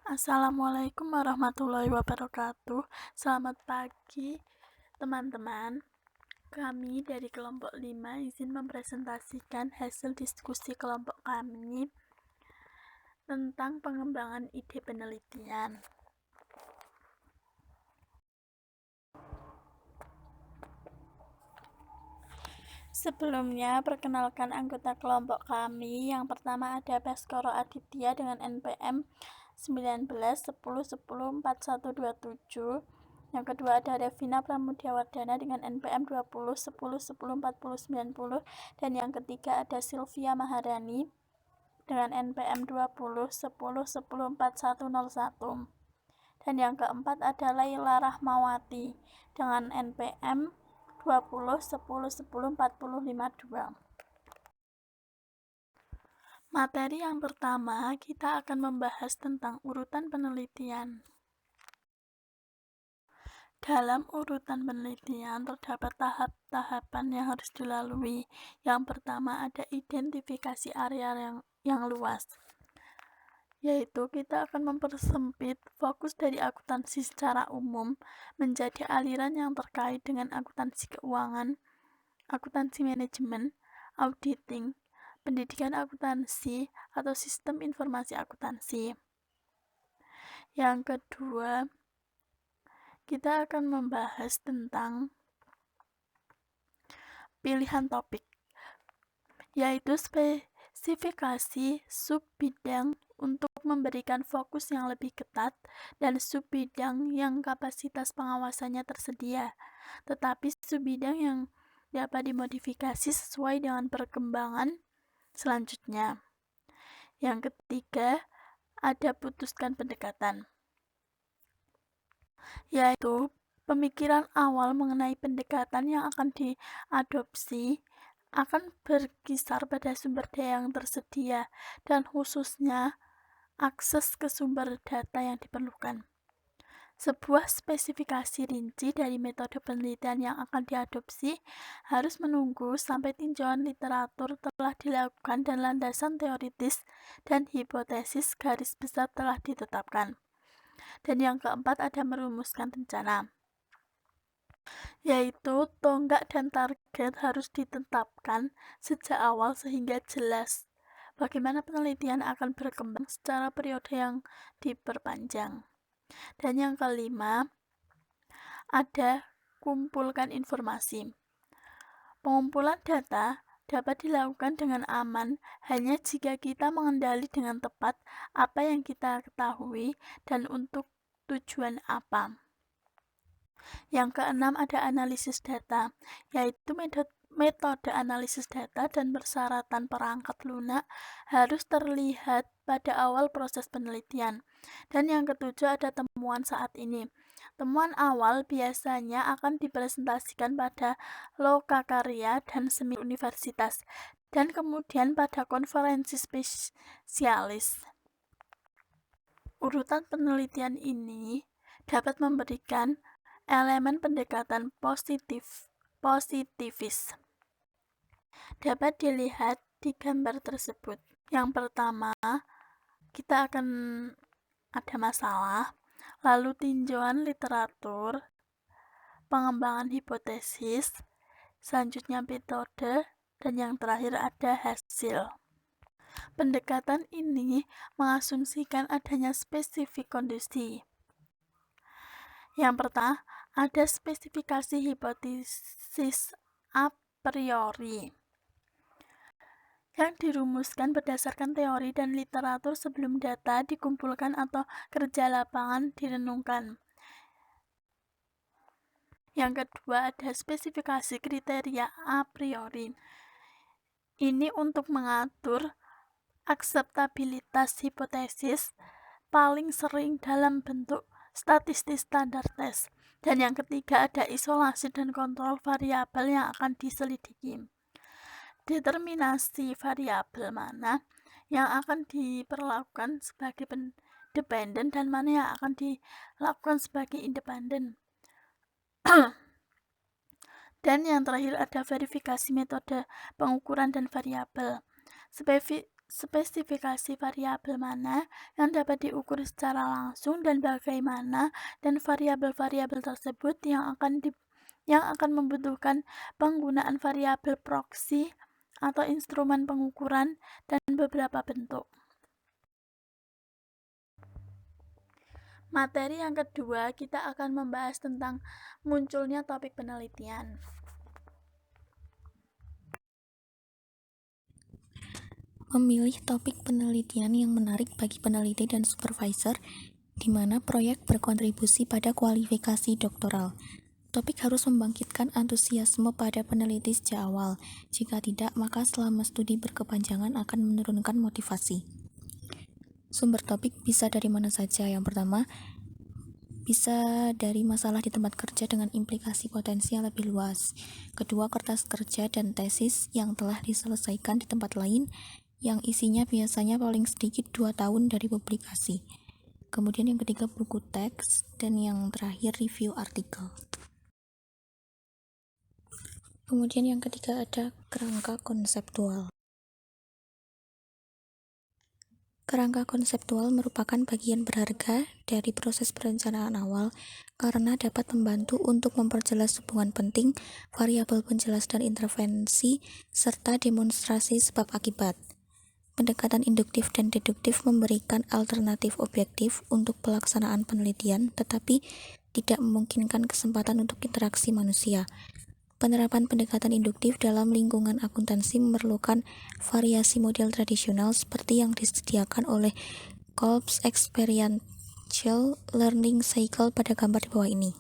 Assalamualaikum warahmatullahi wabarakatuh. Selamat pagi teman-teman. Kami dari kelompok 5 izin mempresentasikan hasil diskusi kelompok kami tentang pengembangan ide penelitian. Sebelumnya, perkenalkan anggota kelompok kami. Yang pertama ada Baskoro Aditya dengan NPM 19 10 10 4127. Yang kedua ada Revina Pramudiawardana dengan NPM 20 10 10 40 90. Dan yang ketiga ada Sylvia Maharani dengan NPM 20 10 10 4101. Dan yang keempat ada Laila Rahmawati dengan NPM 20 10 10 40 52. Materi yang pertama, kita akan membahas tentang urutan penelitian. Dalam urutan penelitian terdapat tahap-tahapan yang harus dilalui. Yang pertama ada identifikasi area yang luas, yaitu kita akan mempersempit fokus dari akuntansi secara umum menjadi aliran yang terkait dengan akuntansi keuangan, akuntansi manajemen, auditing, pendidikan akuntansi atau sistem informasi akuntansi. Yang kedua, kita akan membahas tentang pilihan topik, yaitu spesifikasi sub-bidang untuk memberikan fokus yang lebih ketat dan sub-bidang yang kapasitas pengawasannya tersedia, tetapi sub-bidang yang dapat dimodifikasi sesuai dengan perkembangan selanjutnya. Yang ketiga, ada putuskan pendekatan, yaitu pemikiran awal mengenai pendekatan yang akan diadopsi akan berkisar pada sumber daya yang tersedia dan khususnya akses ke sumber data yang diperlukan. Sebuah spesifikasi rinci dari metode penelitian yang akan diadopsi harus menunggu sampai tinjauan literatur telah dilakukan dan landasan teoritis dan hipotesis garis besar telah ditetapkan. Dan yang keempat ada merumuskan rencana, yaitu tonggak dan target harus ditetapkan sejak awal sehingga jelas bagaimana penelitian akan berkembang secara periode yang diperpanjang. Dan yang kelima, ada kumpulkan informasi. Pengumpulan data dapat dilakukan dengan aman hanya jika kita mengenali dengan tepat apa yang kita ketahui dan untuk tujuan apa. Yang keenam ada analisis data, yaitu metode analisis data dan persyaratan perangkat lunak harus terlihat pada awal proses penelitian. Dan yang ketujuh ada temuan saat ini. Temuan awal biasanya akan dipresentasikan pada lokakarya dan semi universitas, dan kemudian pada konferensi spesialis. Urutan penelitian ini dapat memberikan elemen pendekatan positivis. Dapat dilihat di gambar tersebut. Yang pertama, kita akan ada masalah, lalu tinjauan literatur, pengembangan hipotesis, selanjutnya metode, dan yang terakhir ada hasil. Pendekatan ini mengasumsikan adanya spesifik kondisi. Yang pertama, ada spesifikasi hipotesis a priori yang dirumuskan berdasarkan teori dan literatur sebelum data dikumpulkan atau kerja lapangan direnungkan. Yang kedua, ada spesifikasi kriteria a priori. Ini untuk mengatur akseptabilitas hipotesis paling sering dalam bentuk statistik standar tes. Dan yang ketiga ada isolasi dan kontrol variabel yang akan diselidiki. Determinasi variabel mana yang akan diperlakukan sebagai dependen dan mana yang akan dilakukan sebagai independen. Dan yang terakhir ada verifikasi metode pengukuran dan variabel. spesifikasi variabel mana yang dapat diukur secara langsung dan bagaimana, dan variabel-variabel tersebut yang akan membutuhkan penggunaan variabel proksi atau instrumen pengukuran, dan beberapa bentuk. Materi yang kedua, kita akan membahas tentang munculnya topik penelitian. Memilih topik penelitian yang menarik bagi peneliti dan supervisor, di mana proyek berkontribusi pada kualifikasi doktoral. Topik harus membangkitkan antusiasme pada peneliti sejak awal. Jika tidak, maka selama studi berkepanjangan akan menurunkan motivasi. Sumber topik bisa dari mana saja. Yang pertama, bisa dari masalah di tempat kerja dengan implikasi potensi yang lebih luas. Kedua, kertas kerja dan tesis yang telah diselesaikan di tempat lain, yang isinya biasanya paling sedikit 2 tahun dari publikasi. Kemudian yang ketiga, buku teks, dan yang terakhir review artikel. Kemudian yang ketiga ada kerangka konseptual. Kerangka konseptual merupakan bagian berharga dari proses perencanaan awal karena dapat membantu untuk memperjelas hubungan penting, variabel penjelas dan intervensi, serta demonstrasi sebab akibat. Pendekatan induktif dan deduktif memberikan alternatif objektif untuk pelaksanaan penelitian, tetapi tidak memungkinkan kesempatan untuk interaksi manusia. Penerapan pendekatan induktif dalam lingkungan akuntansi memerlukan variasi model tradisional seperti yang disediakan oleh Kolb's Experiential Learning Cycle pada gambar di bawah ini.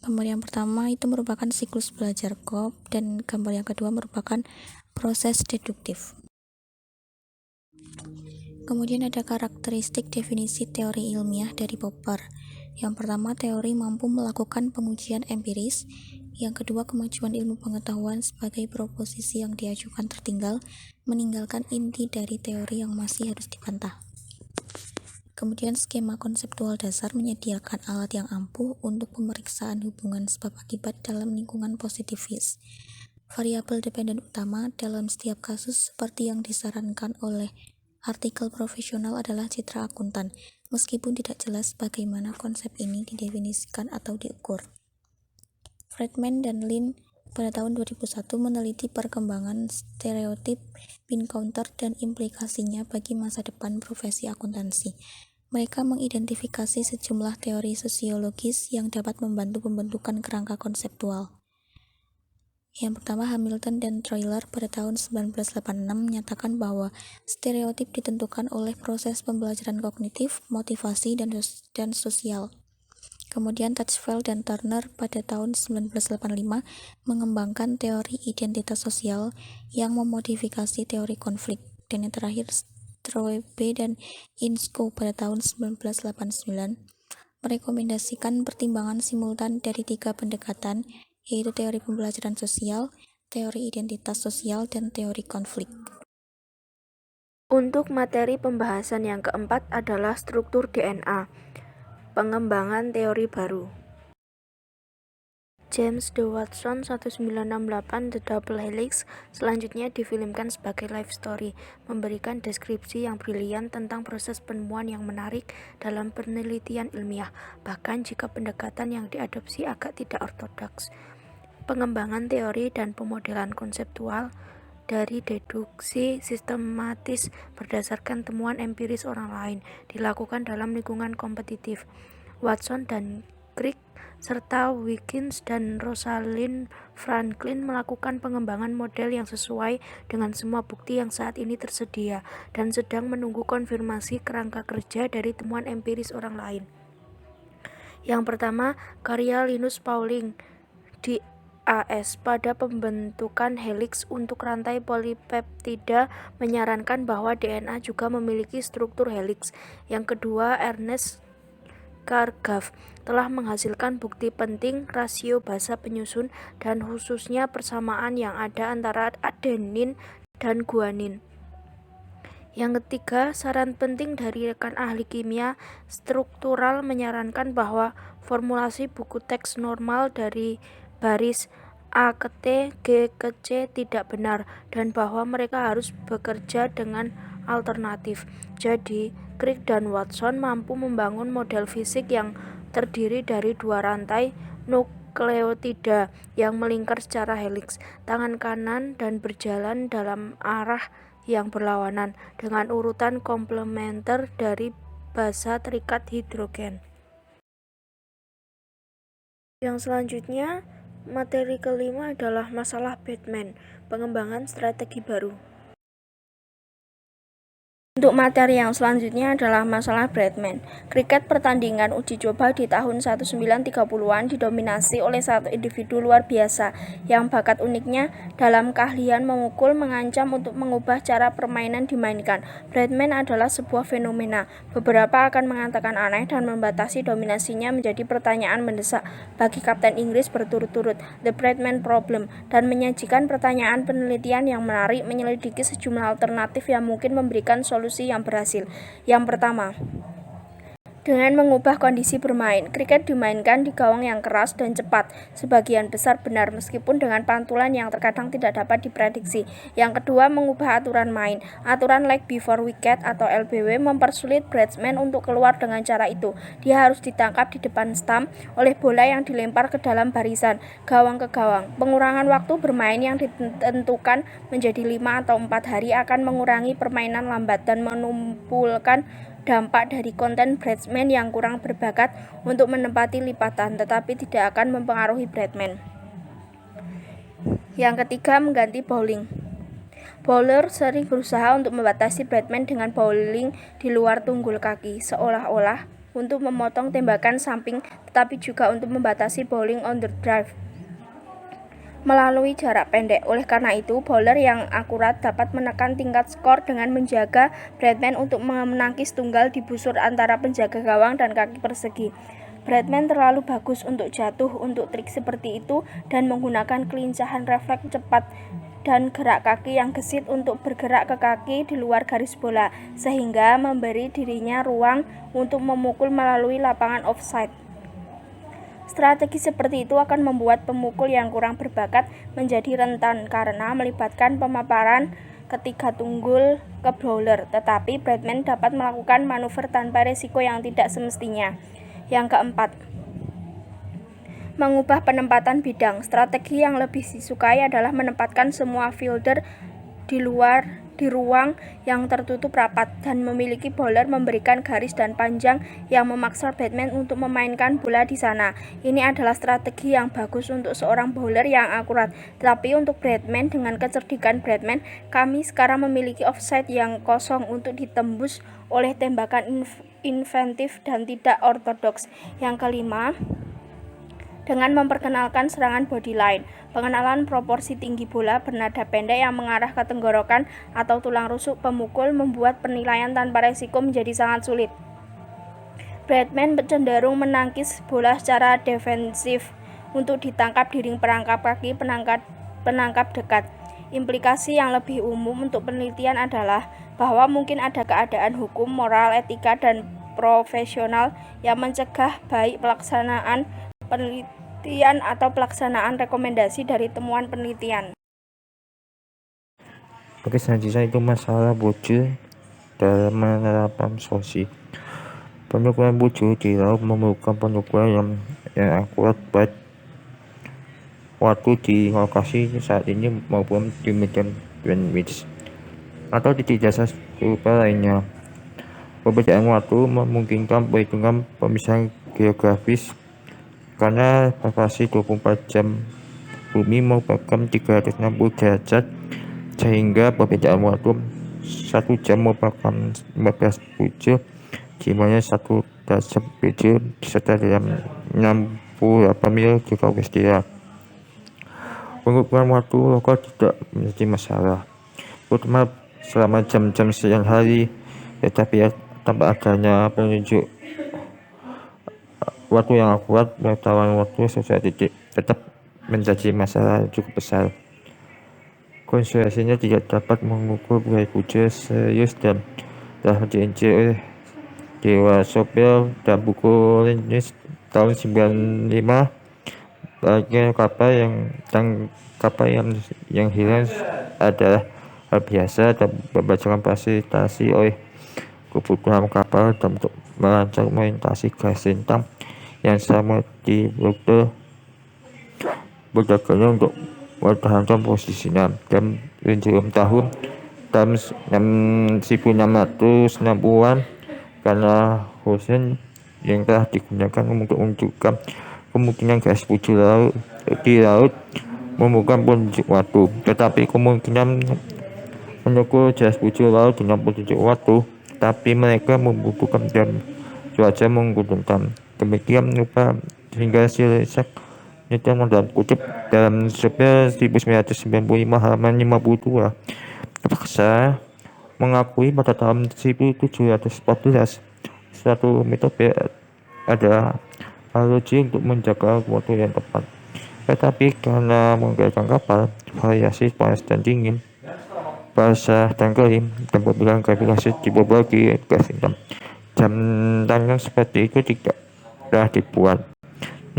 Gambar yang pertama itu merupakan siklus belajar Kolb, dan gambar yang kedua merupakan proses deduktif. Kemudian ada karakteristik definisi teori ilmiah dari Popper. Yang pertama, teori mampu melakukan pengujian empiris. Yang kedua, kemajuan ilmu pengetahuan sebagai proposisi yang diajukan tertinggal, meninggalkan inti dari teori yang masih harus dibantah. Kemudian skema konseptual dasar menyediakan alat yang ampuh untuk pemeriksaan hubungan sebab akibat dalam lingkungan positivis. Variabel dependen utama dalam setiap kasus seperti yang disarankan oleh artikel profesional adalah citra akuntan, meskipun tidak jelas bagaimana konsep ini didefinisikan atau diukur. Friedman dan Lin pada tahun 2001 meneliti perkembangan stereotip bean counter dan implikasinya bagi masa depan profesi akuntansi. Mereka mengidentifikasi sejumlah teori sosiologis yang dapat membantu pembentukan kerangka konseptual. Yang pertama, Hamilton dan Troyer pada tahun 1986 menyatakan bahwa stereotip ditentukan oleh proses pembelajaran kognitif, motivasi, dan sosial. Kemudian Touchfeld dan Turner pada tahun 1985 mengembangkan teori identitas sosial yang memodifikasi teori konflik. Dan yang terakhir, Stroebe dan Insko pada tahun 1989 merekomendasikan pertimbangan simultan dari 3 pendekatan, yaitu teori pembelajaran sosial, teori identitas sosial, dan teori konflik. Untuk materi pembahasan yang keempat adalah struktur DNA, pengembangan teori baru. James D. Watson 1968 The Double Helix selanjutnya difilmkan sebagai life story, memberikan deskripsi yang brilian tentang proses penemuan yang menarik dalam penelitian ilmiah, bahkan jika pendekatan yang diadopsi agak tidak ortodoks. Pengembangan teori dan pemodelan konseptual dari deduksi sistematis berdasarkan temuan empiris orang lain dilakukan dalam lingkungan kompetitif. Watson dan Crick serta Wilkins dan Rosalind Franklin melakukan pengembangan model yang sesuai dengan semua bukti yang saat ini tersedia dan sedang menunggu konfirmasi kerangka kerja dari temuan empiris orang lain. Yang pertama, karya Linus Pauling di AS pada pembentukan helix untuk rantai polipeptida menyarankan bahwa DNA juga memiliki struktur helix. Yang kedua, Ernest Chargaff telah menghasilkan bukti penting rasio basa penyusun dan khususnya persamaan yang ada antara adenin dan guanin. Yang ketiga, saran penting dari rekan ahli kimia struktural menyarankan bahwa formulasi buku teks normal dari baris A ke T, G ke C tidak benar, dan bahwa mereka harus bekerja dengan alternatif. Jadi, Crick dan Watson mampu membangun model fisik yang terdiri dari dua rantai nukleotida yang melingkar secara heliks tangan kanan dan berjalan dalam arah yang berlawanan dengan urutan komplementer dari basa terikat hidrogen. Yang selanjutnya, materi kelima adalah masalah Batman, pengembangan strategi baru. Untuk materi yang selanjutnya adalah masalah Batman. Kriket pertandingan uji coba di tahun 1930-an didominasi oleh satu individu luar biasa yang bakat uniknya dalam keahlian memukul mengancam untuk mengubah cara permainan dimainkan. Batman adalah sebuah fenomena. Beberapa akan mengatakan aneh dan membatasi dominasinya menjadi pertanyaan mendesak bagi Kapten Inggris berturut-turut, The Batman Problem, dan menyajikan pertanyaan penelitian yang menarik menyelidiki sejumlah alternatif yang mungkin memberikan solusi yang berhasil. Yang pertama, dengan mengubah kondisi bermain, kriket dimainkan di gawang yang keras dan cepat. Sebagian besar benar meskipun dengan pantulan yang terkadang tidak dapat diprediksi. Yang kedua, mengubah aturan main. Aturan leg before wicket atau LBW mempersulit batsman untuk keluar dengan cara itu. Dia harus ditangkap di depan stump oleh bola yang dilempar ke dalam barisan, gawang ke gawang. Pengurangan waktu bermain yang ditentukan menjadi 5 atau 4 hari akan mengurangi permainan lambat dan menumpulkan dampak dari konten batsman yang kurang berbakat untuk menempati lipatan, tetapi tidak akan mempengaruhi batsman. Yang ketiga, mengganti bowling. Bowler sering berusaha untuk membatasi batsman dengan bowling di luar tunggul kaki, seolah-olah untuk memotong tembakan samping, tetapi juga untuk membatasi bowling on the drive melalui jarak pendek. Oleh karena itu, bowler yang akurat dapat menekan tingkat skor dengan menjaga batsman untuk menangkis tunggal di busur antara penjaga gawang dan kaki persegi. Batsman terlalu bagus untuk jatuh untuk trik seperti itu dan menggunakan kelincahan refleks cepat dan gerak kaki yang gesit untuk bergerak ke kaki di luar garis bola, sehingga memberi dirinya ruang untuk memukul melalui lapangan offside. Strategi seperti itu akan membuat pemukul yang kurang berbakat menjadi rentan karena melibatkan pemaparan ketiga tunggul ke bowler, tetapi batsman dapat melakukan manuver tanpa risiko yang tidak semestinya. Yang keempat, mengubah penempatan bidang. Strategi yang lebih disukai adalah menempatkan semua fielder di ruang yang tertutup rapat dan memiliki bowler memberikan garis dan panjang yang memaksa batsman untuk memainkan bola di sana. Ini adalah strategi yang bagus untuk seorang bowler yang akurat, tetapi untuk batsman dengan kecerdikan batsman, kami sekarang memiliki offside yang kosong untuk ditembus oleh tembakan inventif dan tidak ortodoks. Yang kelima, dengan memperkenalkan serangan body line. Pengenalan proporsi tinggi bola bernada pendek yang mengarah ke tenggorokan atau tulang rusuk pemukul membuat penilaian tanpa resiko menjadi sangat sulit. Batsman cenderung menangkis bola secara defensif untuk ditangkap di ring perangkap kaki penangkap dekat. Implikasi yang lebih umum untuk penelitian adalah bahwa mungkin ada keadaan hukum, moral, etika, dan profesional yang mencegah baik pelaksanaan penelitian atau pelaksanaan rekomendasi dari temuan penelitian. Oke, selanjutnya itu masalah bocil dalam menerapkan sosi. Penukulan bocil di laut memerlukan penukulan yang akurat baik waktu di lokasi saat ini maupun di median Greenwich atau di jasa serupa lainnya. Perbedaan waktu memungkinkan perhitungan pemisahan geografis karena rotasi 24 jam bumi merupakan 360 derajat, sehingga perbedaan waktu 1 jam merupakan 15 bujur, jumlahnya 1 derajat bujur diserta dalam 68 mil jika Westia. Pengukuran waktu lokal tidak menjadi masalah, terutama selama jam-jam siang hari, tetapi tanpa adanya penunjuk waktu yang akurat, pengetahuan waktu sesuai titik tetap menjadi masalah yang cukup besar. Konsentrasinya tidak dapat mengukur proyek bujur serius dan telah diinjil oleh Dewa Sopel dan buku Linus tahun 95 bagian kapal yang hilang adalah hal biasa dan berdasarkan fasilitasi oleh kebutuhan kapal dan untuk merancang melintasi gas lintang yang sama di rute berjaga untuk mempertahankan posisinya. Dan sebelum tahun 1660-an, karena Hussein yang telah digunakan untuk menunjukkan kemungkinan gas bujur di laut memerlukan petunjuk waktu, tetapi kemungkinan mengukur gas bujur laut dengan petunjuk waktu, tapi mereka membutuhkan jam cuaca menguntungkan. Demikian rupa hingga Isaac Newton dalam September 1995 halaman 52 terpaksa mengakui pada tahun 1714 suatu metode ada analogi untuk menjaga waktu yang tepat. Tetapi karena menggunakan kapal, variasi panas dan dingin, basah dan kering, dan perbedaan gravitasi di berbagai gas hitam, jam tangan seperti itu tidak telah dibuat.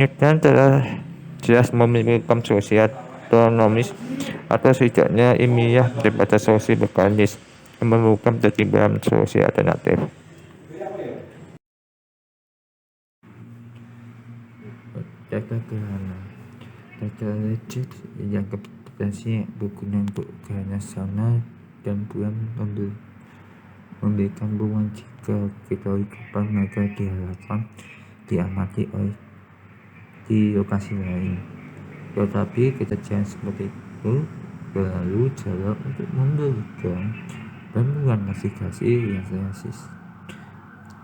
Newton telah jelas memiliki solusi astronomis atau setidaknya ilmiah daripada solusi mekanis yang memerlukan pertimbangan solusi alternatif. Data legit yang potensi berguna untuk gerhana sana dan bulan memberikan ruang jika diketahui kapan mereka diharapkan diamati di lokasi lain. Tetapi kejadian seperti itu berlalu jalan untuk memberikan bantuan navigasi yang realistis.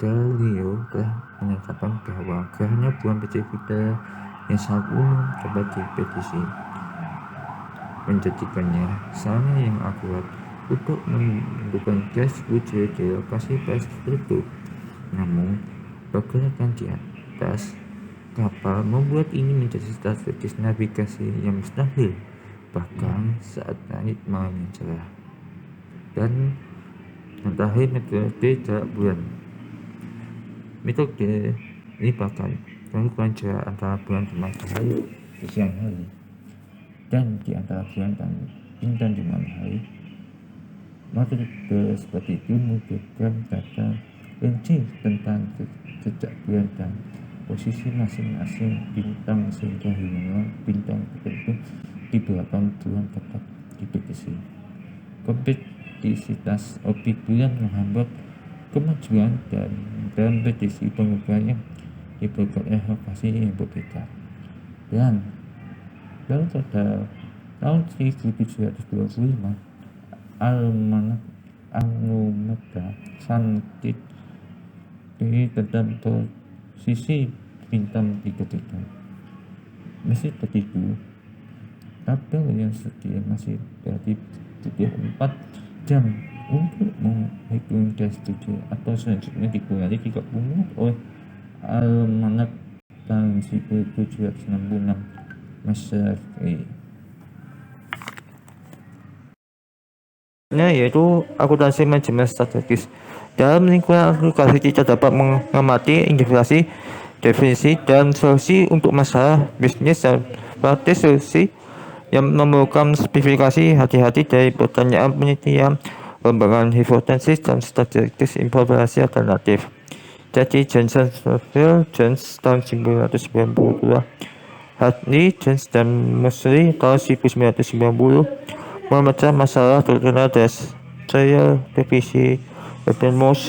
Galileo telah menyatakan bahwa gerhana bulan Jupiter yang sangat umum dapat diprediksi, menjadikannya sana yang akurat untuk menentukan gas bujur di lokasi tertentu. Namun, pergerakan di atas kapal membuat ini menjadi strategis navigasi yang mustahil, bahkan saat langit malam yang cerah. Dan terakhir, metode jarak bulan. Metode ini bahkan mengukur jarak antara bulan dan matahari di siang hari dan di antara bulan dan bintang di malam hari. Metode seperti itu memberikan data rinci tentang jejak bulan dan posisi masing-masing bintang sehingga hubungan bintang tertentu di belakang bulan dapat diprediksi. Kompleksitas orbit bulan menghambat kemajuan dan dalam prediksi pengukuran yang diberikan lokasi yang berbeda. Dan baru pada tahun 1725 almanak Andromeda Sanctit tentang posisi bintang diterbitkan. Meski begitu, tabel yang sedia masih berarti butuh 4 jam untuk menghitung gas bujur atau selanjutnya dikurangi 30 menit oleh almanak tahun 1766 Masehi. Yaitu akuntansi manajemen strategis. Dalam lingkungan aplikasi kita dapat mengamati integrasi, definisi, dan solusi untuk masalah bisnis dan praktis solusi yang memerlukan spesifikasi hati-hati dari pertanyaan penelitian, pengembangan hipotesis, dan strategis informasi alternatif. Jadi Johnson Jones tahun 1992, Hadley, Jones, dan Moseley tahun 1990 memecah masalah terkena saya revisi Ebenmoos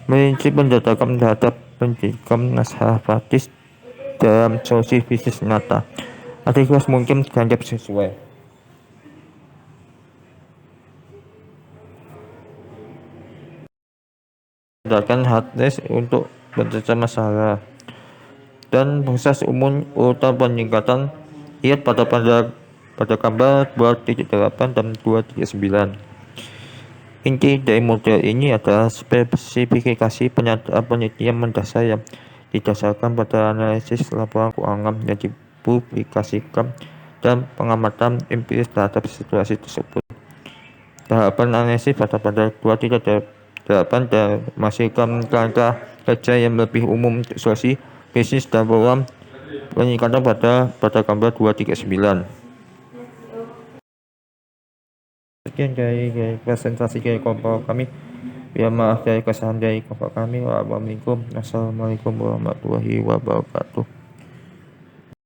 merinci pendatakan terhadap pendidikan masalah praktis dalam solusi bisnis nyata. Artikel mungkin dianggap sesuai. Menggunakan hardness untuk memecah masalah dan proses umum urutan peningkatan lihat pada gambar 2.8 dan 2.9. Inti dari model ini adalah spesifikasi penyataan penelitian mendasar yang didasarkan pada analisis laporan keuangan yang dipublikasikan dan pengamatan empiris terhadap situasi tersebut. Tahapan analisis pada 2.8 dan menghasilkan kerangka kerja yang lebih umum untuk solusi bisnis dan program Penyikannya pada gambar 239. Sekian dari presentasi dari kelompok kami. Ya, maaf dari kesalahan dari kelompok kami. Wassalamualaikum warahmatullahi wabarakatuh.